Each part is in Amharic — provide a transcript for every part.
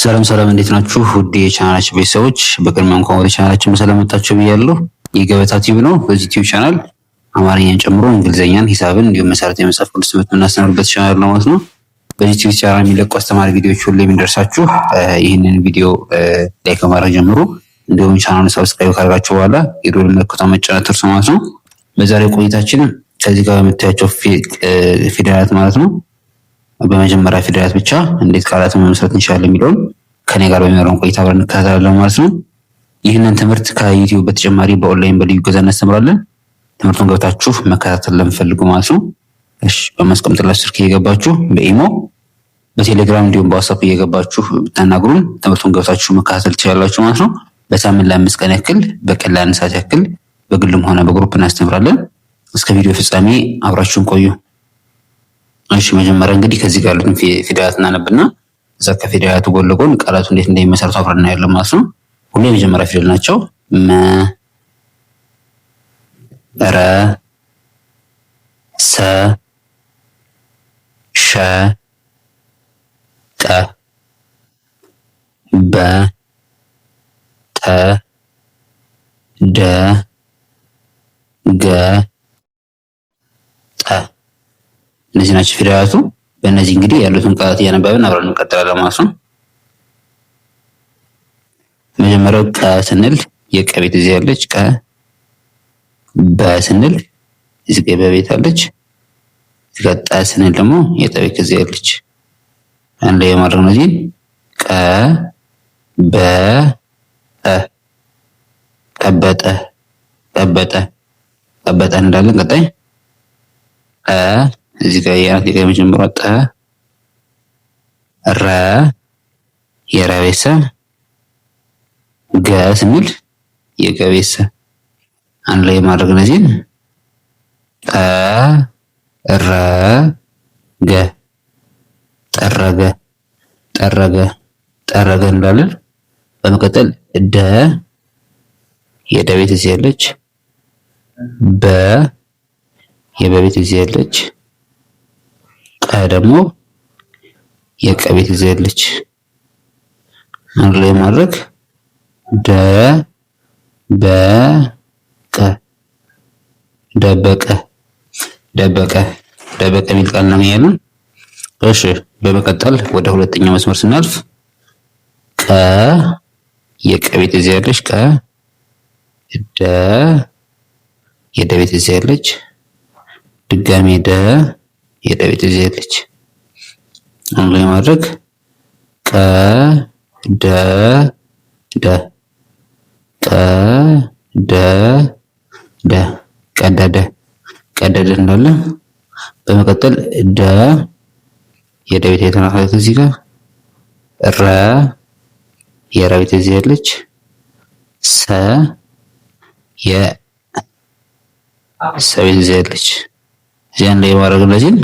ሰላም ሰላም፣ እንዴት ናችሁ? ውድ የቻናላችን ቤተሰቦች በቅድሚያ እንኳን ወደ ቻናላችን በሰላም መጣችሁ ብያለሁ። የገበታ ቲቪ ነው። በዚህ ቲቪ ቻናል አማርኛን ጨምሮ እንግሊዝኛን፣ ሂሳብን እንዲሁም መሰረታዊ የመጽሐፍ ቅዱስ ትምህርት የምናስተምርበት ቻናል ነው ማለት ነው። በዚህ ቲቪ ቻናል የሚለቁ አስተማሪ ቪዲዮዎች ሁሉ የሚደርሳችሁ ይህንን ቪዲዮ ላይክ በማድረግ ጀምሩ። እንዲሁም ቻናሉን ሰብስክራይብ ካደረጋችሁ በኋላ የደወል ምልክቱን መጫን አትርሱ ማለት ነው። በዛሬው ቆይታችን ከዚህ ጋር የምታያቸው ፊደላት ማለት ነው በመጀመሪያ ፊደላት ብቻ እንዴት ቃላትን መመስረት እንችላለን የሚለውን ከኔ ጋር በሚኖረን ቆይታ አብረን እንከታተላለን ማለት ነው። ይህንን ትምህርት ከዩቲዩብ በተጨማሪ በኦንላይን በልዩ ገዛ እናስተምራለን። ትምህርቱን ገብታችሁ መከታተል ለምፈልጉ ማለት ነው እሺ፣ በማስቀምጥላችሁ ስልክ እየገባችሁ በኢሞ በቴሌግራም እንዲሁም በዋትስአፕ እየገባችሁ ብታናግሩን ትምህርቱን ገብታችሁ መከታተል ትችላላችሁ ማለት ነው። በሳምንት ለ5 ቀን ያክል በቀን ለ1 ሰዓት ያክል በግልም ሆነ በግሩፕ እናስተምራለን። እስከ ቪዲዮ ፍጻሜ አብራችሁን ቆዩ። እሺ፣ መጀመሪያ እንግዲህ ከዚህ ጋር ያሉትን ፊደላት እናነብና እዛ ከፊደላቱ ጎን ለጎን ቃላቱ እንዴት እንደሚመሰርቱ አብረን እናያለን ማለት ነው። ሁሉ የመጀመሪያ ፊደል ናቸው። መ፣ ረ፣ ሰ፣ ሸ፣ ጠ፣ በ፣ ተ፣ ደ፣ ገ፣ ጠ። እነዚህ ናቸው ፊደላቱ። በእነዚህ እንግዲህ ያሉትን ቃላት እያነበብን አብረን እንቀጥላለን ማለት ነው። መጀመሪያው ቀ ስንል የቀ ቤት እዚህ ያለች ቀ። በ ስንል እዚህ ጋር በቤት አለች። እዚህ ጋር ጠ ስንል ደግሞ የጠ ቤት እዚህ ያለች። አንድ ላይ የማድረግ ነው። እዚህ ቀ በ ጠ ቀበጠ ቀበጠ ቀበጠ እንዳለን ቀጣይ ቀ እዚህ ጋር የመጀመሪያው ጠ፣ ረ የረ ቤተሰብ፣ ገ ስንል የገ ቤተሰብ አንድ ላይ ማድረግ እነዚህን ጠ፣ ረ፣ ገ ጠረገ ጠረገ ጠረገ እንላለን። በመቀጠል ደ የደ ቤት እዚህ ያለች፣ በ የበቤት እዚህ ያለች፣ ቀ ደግሞ የቀ ቤት እዚህ ያለች አንድ ላይ ማድረግ ደ በ ቀ ደበቀ ደበቀ ደበቀ የሚል ቃል ነው ያለን። እሺ፣ በመቀጠል ወደ ሁለተኛው መስመር ስናልፍ ቀ የቀ ቤት እዚህ ያለች ቀ፣ ደ የደ ቤት እዚህ ያለች፣ ድጋሜ ደ የደ ቤት እዚህ ያለች አንድ ላይ ማድረግ ቀ ደ ደ ቀ ደ ደ ቀደደ ቀደደ እንዳለን። በመቀጠል ደ የደ ቤት የተናፋት እዚህ ጋር፣ ረ የረ ቤት እዚህ ያለች፣ ሰ የሰ ቤት እዚህ ያለች እዚህ አንድ ላይ ማድረግ እነዚህን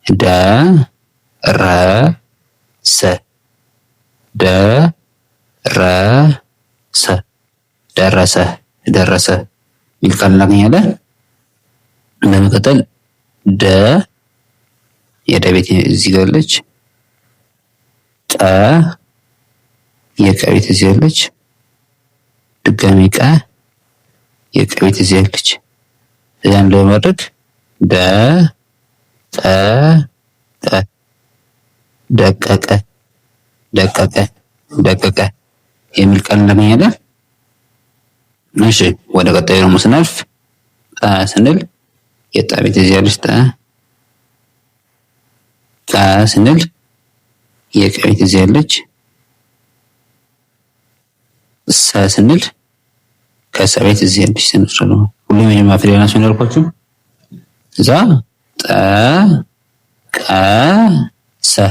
ደ ረ ሰ ደ ረ ሰ ደረሰ ደረሰ የሚል ቃል እናገኛለን። በመቀጠል ደ የደ ቤት እዚህ ጋር አለች፣ ጠ የቀ ቤት እዚህ አለች፣ ድጋሜ ቀ የቀ ቤት እዚህ አለች እዚህ አንድ ላይ ማድረግ ደ ጠ ቀ ደቀቀ ደቀቀ ደቀቀ የሚል ቃል እናገኛለን። እሺ፣ ወደ ቀጣዩ ደግሞ ስናልፍ ጠ ስንል የጠ ቤት እዚህ ያለች ጠ፣ ቀ ስንል የቀ ቤት እዚህ ያለች፣ ሰ ስንል ከሰ ቤት እዚህ ያለች ስንል ነው። ሁሉም የመጀመሪያ ፊደል ናቸው እንዳልኳችሁ። እዛ ጠ ቀ ሰ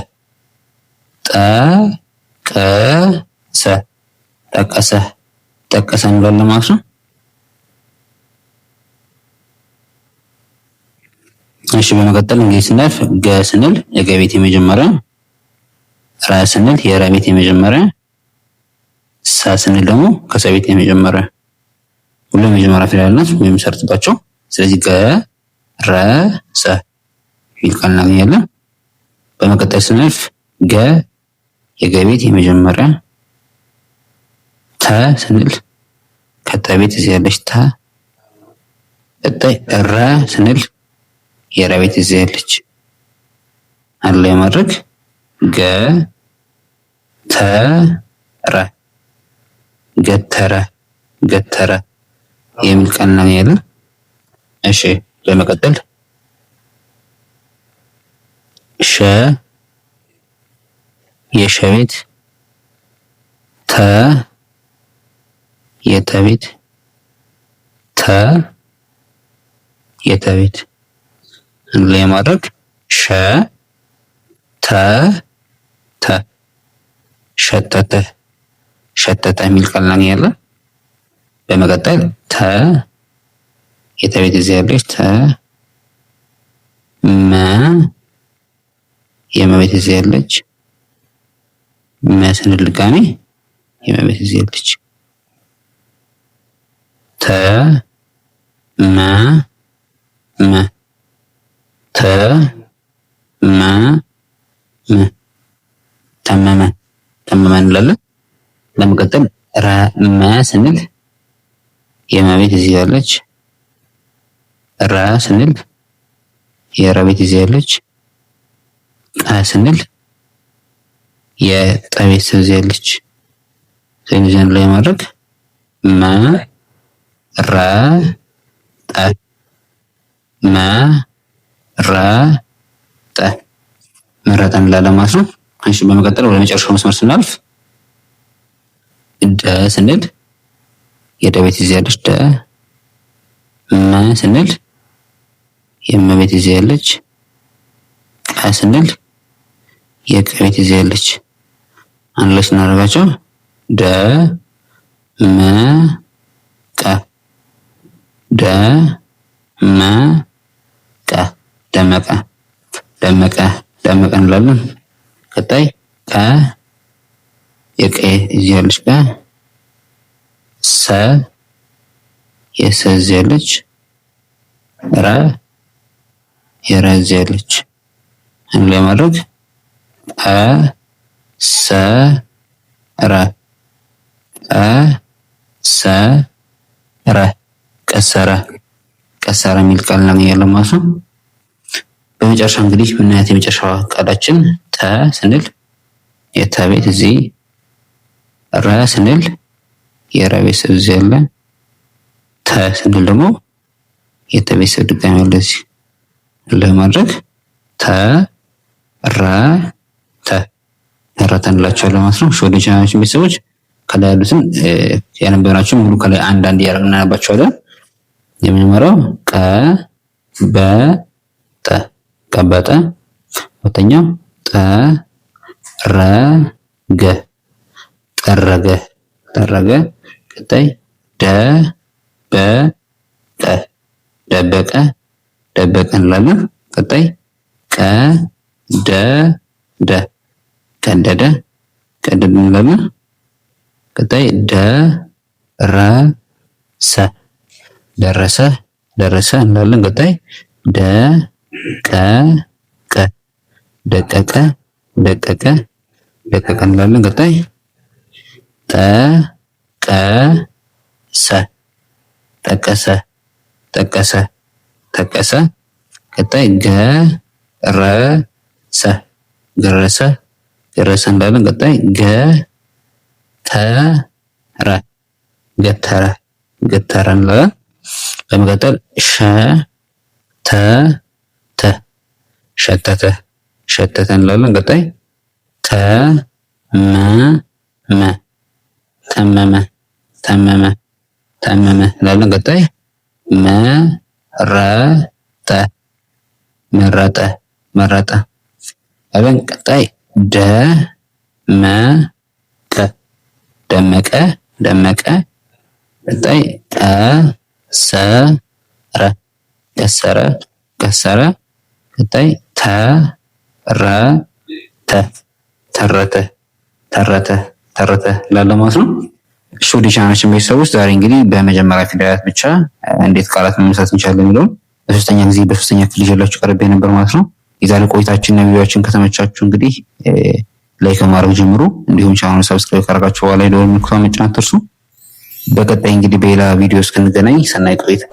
ጠ ቀ ሰ ጠቀሰ ጠቀሰ እንላለን ማለት ነው። እሺ፣ በመቀጠል እንግዲህ ስናልፍ ገ ስንል የገ ቤት የመጀመሪያ፣ ረ ስንል የረ ቤት የመጀመሪያ፣ ሰ ስንል ደግሞ ከሰ ቤት የመጀመሪያ። ሁሉም የመጀመሪያ ፊደል ናቸው የሚመሰርትባቸው። ስለዚህ ገ ረ ሰ የሚል ቃል እናገኛለን። በመቀጠል ስናልፍ ገ የገቤት የመጀመሪያ ተ ስንል ከተቤት እዚህ ያለች ተ። ቀጣይ ረ ስንል የረቤት እዚህ ያለች አለ የማድረግ ገ ተ ረ ገተረ ገተረ የሚል ቃል እናገኛለን። እሺ በመቀጠል ሸ የሸቤት ተ የተቤት ተ የተቤት ላይ ማድረግ ሸ ተ ተ ሸተተ ሸተተ የሚል ቃል እናገኛለን። በመቀጠል ተ የተቤት እዚህ ያለች ተ መ የመቤት እዚህ ያለች መ ስንል ድጋሜ የመቤት እዚህ ያለች ተ መ መ ተ መ መ ተመመ ተመመ እንላለን። ለመቀጠል ረመ ስንል የመቤት እዚህ ያለች ረ ስንል የረቤት እዚህ ያለች ቀ ስንል የጠቤት እዚህ ያለች ስለዚህ ላይ ማድረግ መ ረ ጠ መ ረ ጠ መረጠ እንላለን ማለት ነው። እሺ በመቀጠል ወደ መጨረሻው መስመር ስናልፍ ደ ስንል የደቤት እዚህ ያለች ደ መ ስንል የመቤት እዚህ ያለች ቀ ስንል የቀቤት እዚህ ያለች አንድ ላይ ስናደርጋቸው ደ መ ቀ ደ መ ቀ ደመቀ ደመቀ ደመቀ እንላለን። ቀጣይ ቀ የቀ እዚህ ያለች ቀ ሰ የሰ እዚህ ያለች ረ የረ እዚህ ያለች አንድ ላይ ማድረግ ቀ ሰ ረ ቀ ሰ ረ ቀሰረ ቀሰረ የሚል ቃል እናገኛለን ማለት ነው። በመጨረሻ እንግዲህ ምናያት የመጨረሻ ቃላችን ተ ስንል የተቤት እዚህ ረ ስንል የረቤተሰብ እዚህ ያለ ተ ስንል ደግሞ የተቤተሰብ ድጋሚ ያለ እዚህ ለማድረግ ተ ረ ተ ተረተ እንላቸዋለን ማለት ነው። ወደ ቻናላችን ቤተሰቦች ከላይ ያሉትን ያነበብናቸው ሙሉ ከላይ አንዳንድ እያደረግን እናነባቸዋለን። የመጀመሪያው ቀ በ ጠ ቀበጠ። ሁለተኛው ጠ ረ ገ ጠረገ ጠረገ። ቀጣይ ደ በ ቀ ደበቀ ደበቀ እንላለን። ቀጣይ ቀ ደ ደ ቀደደ ቀደደ እንላለን። ቀጣይ ደ ረ ሰ ደረሰ ደረሰ እንላለን። ቀጣይ ደ ቀ ቀ ደቀቀ ደቀቀ ደቀቀ እንላለን። ቀጣይ ጠ ቀ ሰ ጠቀሰ ጠቀሰ ጠቀሰ። ቀጣይ ገ ረ ሰ ገረሰ ገረሰ እንላለን። ቀጣይ ገ ተ ረ ገተረ ገተረ እንላለን። በመቀጠል ሸ ተ ተ ሸተተ ሸተተ እንላለን። ቀጣይ ተ መ መ ተመመ ተመመ ተመመ እንላለን። ቀጣይ መ ረ ጠ መረጠ መረጠ አለን። ቀጣይ ደ መ ቀ ደመቀ ደመቀ። ቀጣይ ቀ ሰ ረ ቀሰረ ቀሰረ። ቀጣይ ተ ረ ተ ተረተ ተረተ ተረተ ላለ ማለት ነው። እሺ ወደ ቻናላችን ቤተሰቦች ዛሬ እንግዲህ በመጀመሪያ ፊደላት ብቻ እንዴት ቃላት መመስረት እንችላለን የሚለውን በሶስተኛ ጊዜ በሶስተኛ ክፍል ይዤላችሁ ቀርቤ ነበር ማለት ነው። የዛሬ ቆይታችንና ቪዲዮአችን ከተመቻችሁ እንግዲህ ላይክ ማድረግ ጀምሩ። እንዲሁም ቻናሉን ሰብስክራይብ ካደረጋችሁ በኋላ የደወል ምልክቱን መጫን አትርሱ። በቀጣይ እንግዲህ በሌላ ቪዲዮ እስክንገናኝ ሰናይ ቆይታ